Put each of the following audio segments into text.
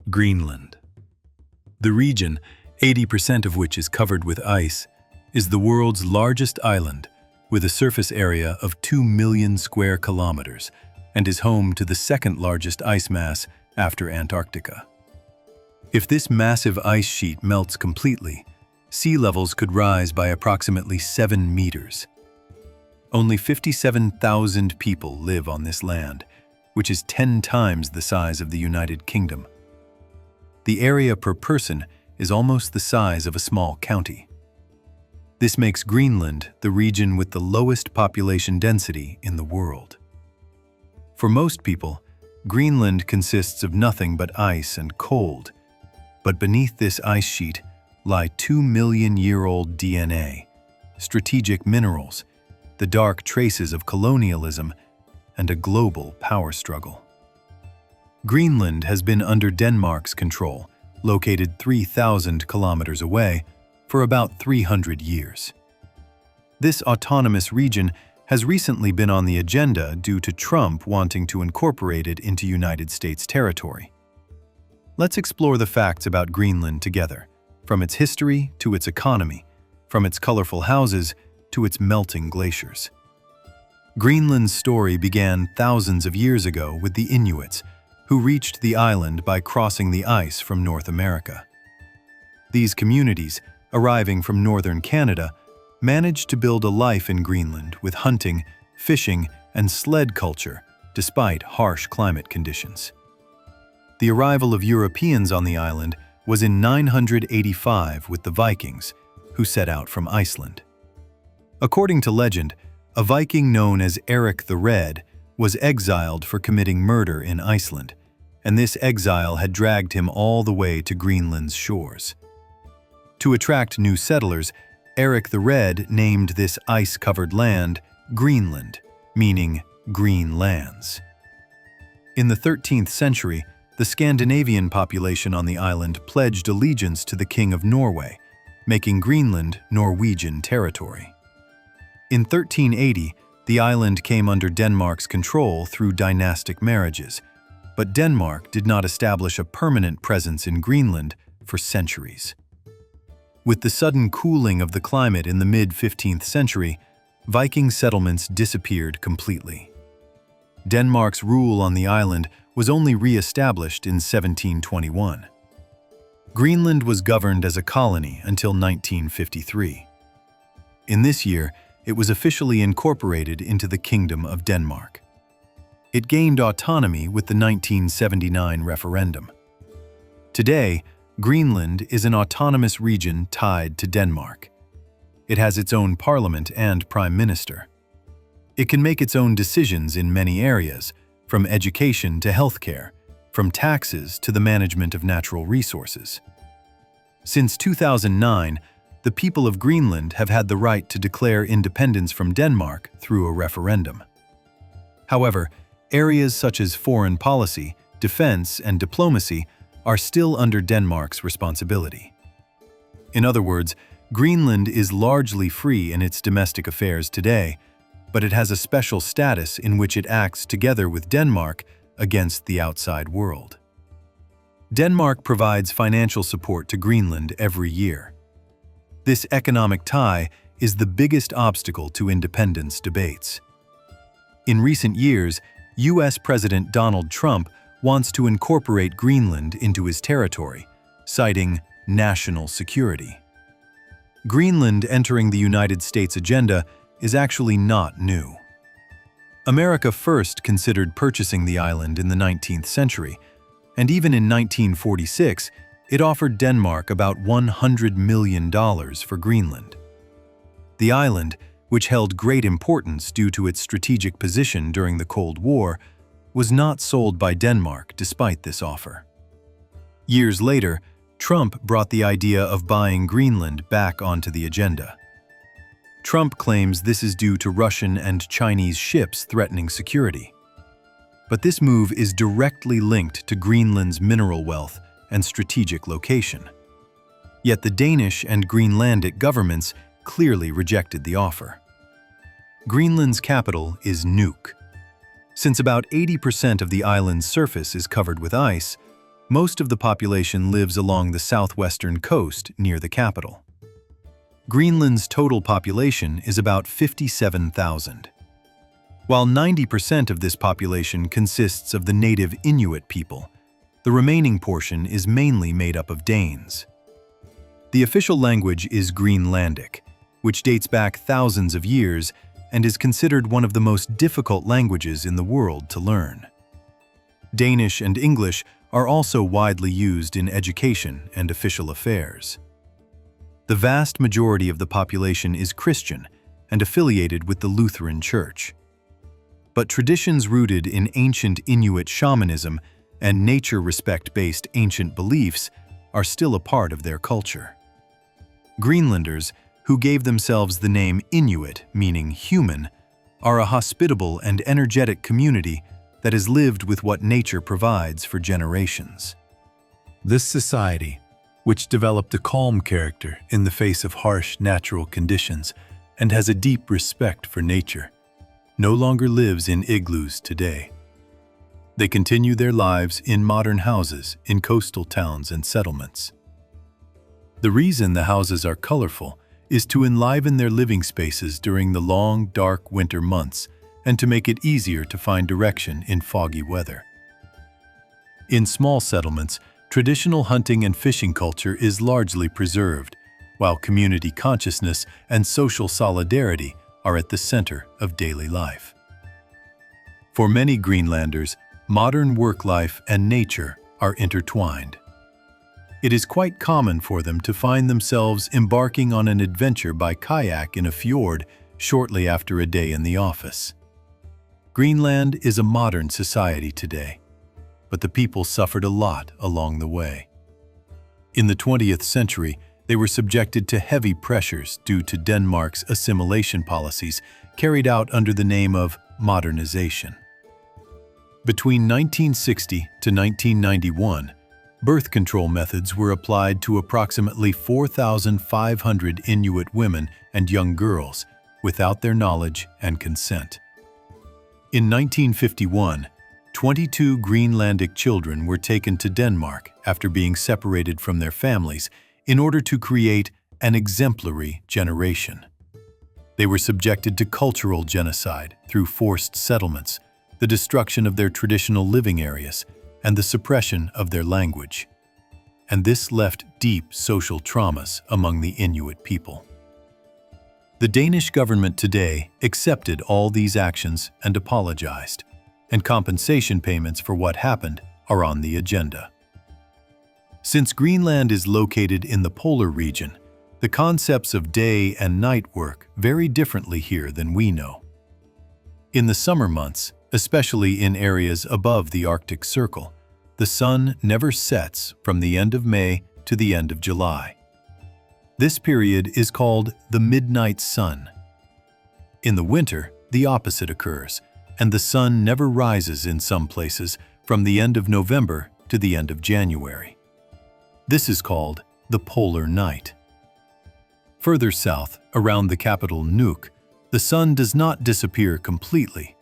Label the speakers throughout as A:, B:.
A: Greenland. The region, 80% of which is covered with ice, is the world's largest island with a surface area of 2 million square kilometers and is home to the second largest ice mass after Antarctica. If this massive ice sheet melts completely, sea levels could rise by approximately 7 meters. Only 57,000 people live on this land, which is 10 times the size of the United Kingdom. The area per person is almost the size of a small county. This makes Greenland the region with the lowest population density in the world. For most people, Greenland consists of nothing but ice and cold, but beneath this ice sheet lie 2-million-year-old DNA, strategic minerals, the dark traces of colonialism, and a global power struggle. Greenland has been under Denmark's control, located 3,000 kilometers away, for about 300 years. This autonomous region has recently been on the agenda due to Trump wanting to incorporate it into United States territory. Let's explore the facts about Greenland together, from its history to its economy, from its colorful houses to its melting glaciers. Greenland's story began thousands of years ago with the Inuits, who reached the island by crossing the ice from North America. These communities, arriving from northern Canada, managed to build a life in Greenland with hunting, fishing, and sled culture, despite harsh climate conditions. The arrival of Europeans on the island was in 985 with the Vikings, who set out from Iceland. According to legend, a Viking known as Eric the Red was exiled for committing murder in Iceland, and this exile had dragged him all the way to Greenland's shores. To attract new settlers, Eric the Red named this ice-covered land Greenland, meaning green lands. In the 13th century, the Scandinavian population on the island pledged allegiance to the King of Norway, making Greenland Norwegian territory. In 1380, the island came under Denmark's control through dynastic marriages, but Denmark did not establish a permanent presence in Greenland for centuries. With the sudden cooling of the climate in the mid-15th century, Viking settlements disappeared completely. Denmark's rule on the island was only re-established in 1721. Greenland was governed as a colony until 1953. In this year, it was officially incorporated into the Kingdom of Denmark. It gained autonomy with the 1979 referendum. Today, Greenland is an autonomous region tied to Denmark. It has its own parliament and prime minister. It can make its own decisions in many areas, from education to healthcare, from taxes to the management of natural resources. Since 2009, the people of Greenland have had the right to declare independence from Denmark through a referendum. However, areas such as foreign policy, defense, and diplomacy are still under Denmark's responsibility. In other words, Greenland is largely free in its domestic affairs today, but it has a special status in which it acts together with Denmark against the outside world. Denmark provides financial support to Greenland every year. This economic tie is the biggest obstacle to independence debates. In recent years, U.S. President Donald Trump wants to incorporate Greenland into his territory, citing national security. Greenland entering the United States agenda is actually not new. America first considered purchasing the island in the 19th century, and even in 1946, it offered Denmark about $100 million for Greenland. The island, which held great importance due to its strategic position during the Cold War, was not sold by Denmark despite this offer. Years later, Trump brought the idea of buying Greenland back onto the agenda. Trump claims this is due to Russian and Chinese ships threatening security. But this move is directly linked to Greenland's mineral wealth and strategic location. Yet the Danish and Greenlandic governments clearly rejected the offer. Greenland's capital is Nuuk. Since about 80% of the island's surface is covered with ice, Most of the population lives along the southwestern coast near the capital. Greenland's total population is about 57,000. While 90% of this population consists of the native Inuit people, the remaining portion is mainly made up of Danes. The official language is Greenlandic, which dates back thousands of years and is considered one of the most difficult languages in the world to learn. Danish and English are also widely used in education and official affairs. The vast majority of the population is Christian and affiliated with the Lutheran Church. But traditions rooted in ancient Inuit shamanism and nature respect-based ancient beliefs are still a part of their culture. Greenlanders, who gave themselves the name Inuit, meaning human, are a hospitable and energetic community that has lived with what nature provides for generations. This society, which developed a calm character in the face of harsh natural conditions and has a deep respect for nature, no longer lives in igloos today. They continue their lives in modern houses in coastal towns and settlements. The reason the houses are colorful is to enliven their living spaces during the long, dark winter months and to make it easier to find direction in foggy weather. In small settlements, traditional hunting and fishing culture is largely preserved, while community consciousness and social solidarity are at the center of daily life. For many Greenlanders, modern work life and nature are intertwined. It is quite common for them to find themselves embarking on an adventure by kayak in a fjord shortly after a day in the office. Greenland is a modern society today, but the people suffered a lot along the way. In the 20th century, they were subjected to heavy pressures due to Denmark's assimilation policies carried out under the name of modernization. Between 1960 to 1991, birth control methods were applied to approximately 4,500 Inuit women and young girls without their knowledge and consent. In 1951, 22 Greenlandic children were taken to Denmark after being separated from their families in order to create an exemplary generation. They were subjected to cultural genocide through forced settlements, the destruction of their traditional living areas, and the suppression of their language. And this left deep social traumas among the Inuit people. The Danish government today accepted all these actions and apologized, and compensation payments for what happened are on the agenda. Since Greenland is located in the polar region, the concepts of day and night work vary differently here than we know. In the summer months, especially in areas above the Arctic Circle, the sun never sets from the end of May to the end of July. This period is called the midnight sun. In the winter, the opposite occurs, and the sun never rises in some places from the end of November to the end of January. This is called the polar night. Further south, around the capital Nuuk, the sun does not disappear completely,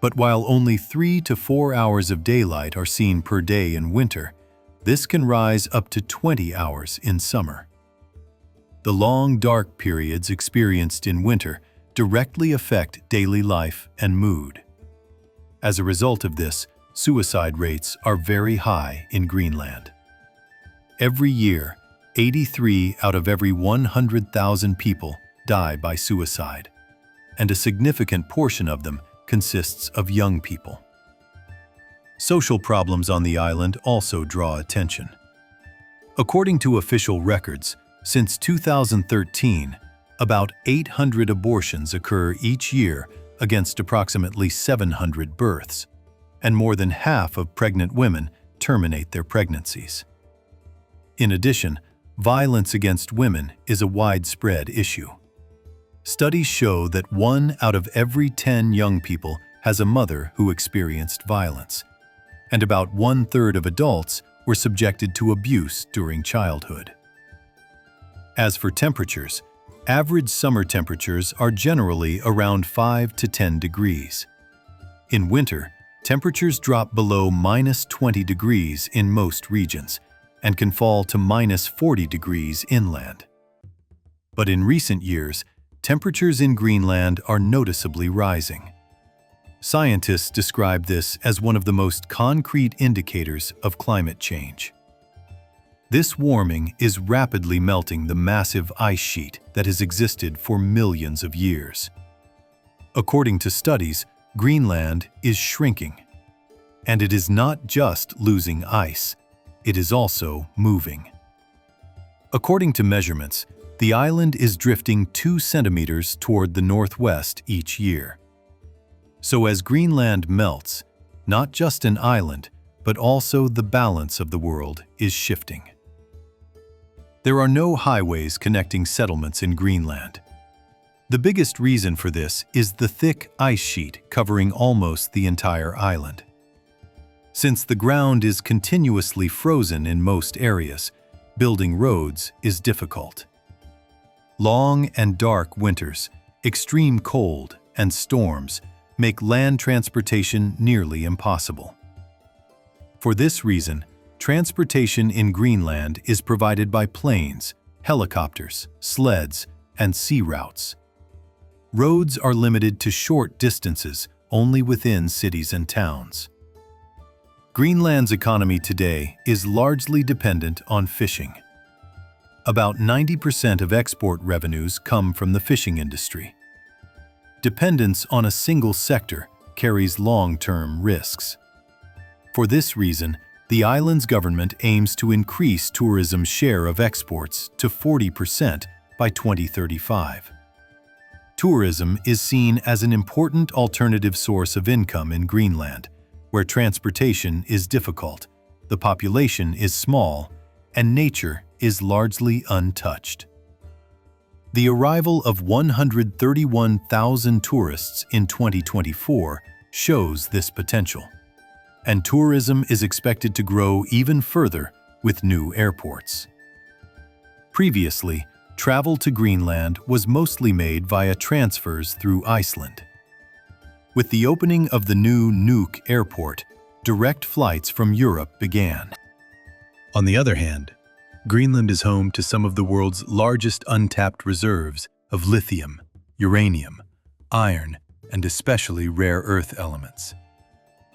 A: but while only 3 to 4 hours of daylight are seen per day in winter, this can rise up to 20 hours in summer. The long, dark periods experienced in winter directly affect daily life and mood. As a result of this, suicide rates are very high in Greenland. Every year, 83 out of every 100,000 people die by suicide, and a significant portion of them consists of young people. Social problems on the island also draw attention. According to official records, since 2013, about 800 abortions occur each year against approximately 700 births, and more than half of pregnant women terminate their pregnancies. In addition, violence against women is a widespread issue. Studies show that 1 out of every 10 young people has a mother who experienced violence, and about 1/3 of adults were subjected to abuse during childhood. As for temperatures, average summer temperatures are generally around 5 to 10 degrees. In winter, temperatures drop below -20 degrees in most regions and can fall to -40 degrees inland. But in recent years, temperatures in Greenland are noticeably rising. Scientists describe this as one of the most concrete indicators of climate change. This warming is rapidly melting the massive ice sheet that has existed for millions of years. According to studies, Greenland is shrinking. And it is not just losing ice, it is also moving. According to measurements, the island is drifting 2 centimeters toward the northwest each year. So as Greenland melts, not just an island, but also the balance of the world is shifting. There are no highways connecting settlements in Greenland. The biggest reason for this is the thick ice sheet covering almost the entire island. Since the ground is continuously frozen in most areas, building roads is difficult. Long and dark winters, extreme cold, and storms make land transportation nearly impossible. For this reason, transportation in Greenland is provided by planes, helicopters, sleds, and sea routes. Roads are limited to short distances only within cities and towns. Greenland's economy today is largely dependent on fishing. About 90% of export revenues come from the fishing industry. Dependence on a single sector carries long-term risks. For this reason, the island's government aims to increase tourism's share of exports to 40% by 2035. Tourism is seen as an important alternative source of income in Greenland, where transportation is difficult, the population is small, and nature is largely untouched. The arrival of 131,000 tourists in 2024 shows this potential, and tourism is expected to grow even further with new airports. Previously, travel to Greenland was mostly made via transfers through Iceland. With the opening of the new Nuuk airport, direct flights from Europe began. On the other hand, Greenland is home to some of the world's largest untapped reserves of lithium, uranium, iron, and especially rare earth elements.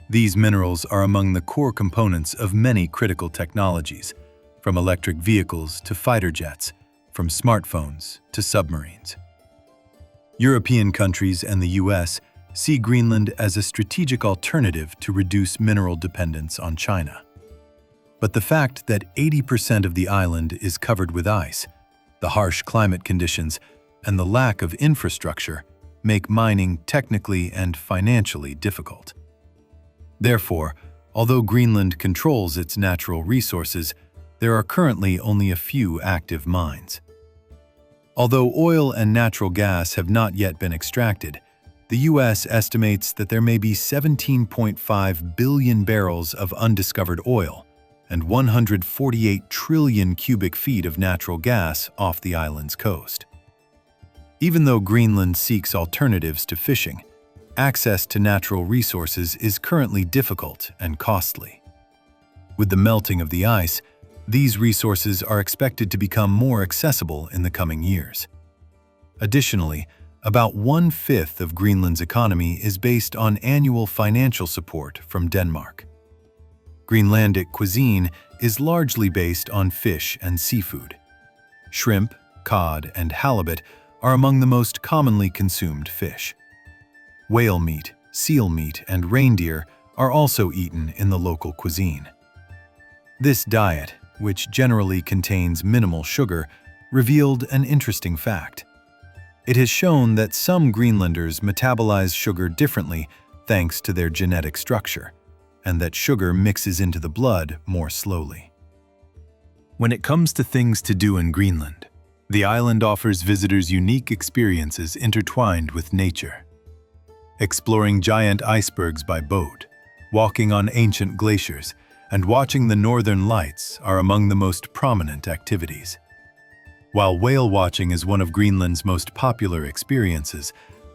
A: These minerals are among the core components of many critical technologies, from electric vehicles to fighter jets, from smartphones to submarines. European countries and the US see Greenland as a strategic alternative to reduce mineral dependence on China. But the fact that 80% of the island is covered with ice, the harsh climate conditions, and the lack of infrastructure make mining technically and financially difficult. Therefore, although Greenland controls its natural resources, there are currently only a few active mines. Although oil and natural gas have not yet been extracted, the U.S. estimates that there may be 17.5 billion barrels of undiscovered oil and 148 trillion cubic feet of natural gas off the island's coast. Even though Greenland seeks alternatives to fishing, access to natural resources is currently difficult and costly. With the melting of the ice, these resources are expected to become more accessible in the coming years. Additionally, about 1/5 of Greenland's economy is based on annual financial support from Denmark. Greenlandic cuisine is largely based on fish and seafood. Shrimp, cod, and halibut are among the most commonly consumed fish. Whale meat, seal meat, and reindeer are also eaten in the local cuisine. This diet, which generally contains minimal sugar, revealed an interesting fact. It has shown that some Greenlanders metabolize sugar differently thanks to their genetic structure, and that sugar mixes into the blood more slowly. When it comes to things to do in Greenland, the island offers visitors unique experiences intertwined with nature. Exploring giant icebergs by boat, walking on ancient glaciers, and watching the northern lights are among the most prominent activities. While whale watching is one of Greenland's most popular experiences,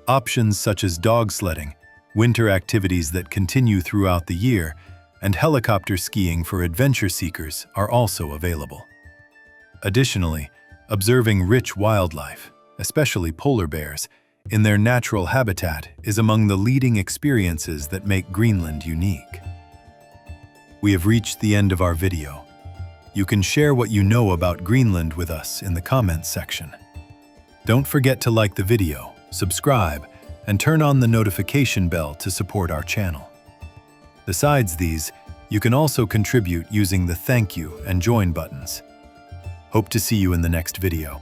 A: options such as dog sledding, winter activities that continue throughout the year, and helicopter skiing for adventure seekers are also available. Additionally, observing rich wildlife, especially polar bears, in their natural habitat is among the leading experiences that make Greenland unique. We have reached the end of our video. You can share what you know about Greenland with us in the comments section. Don't forget to like the video, subscribe, and turn on the notification bell to support our channel. Besides these, you can also contribute using the thank you and join buttons. Hope to see you in the next video.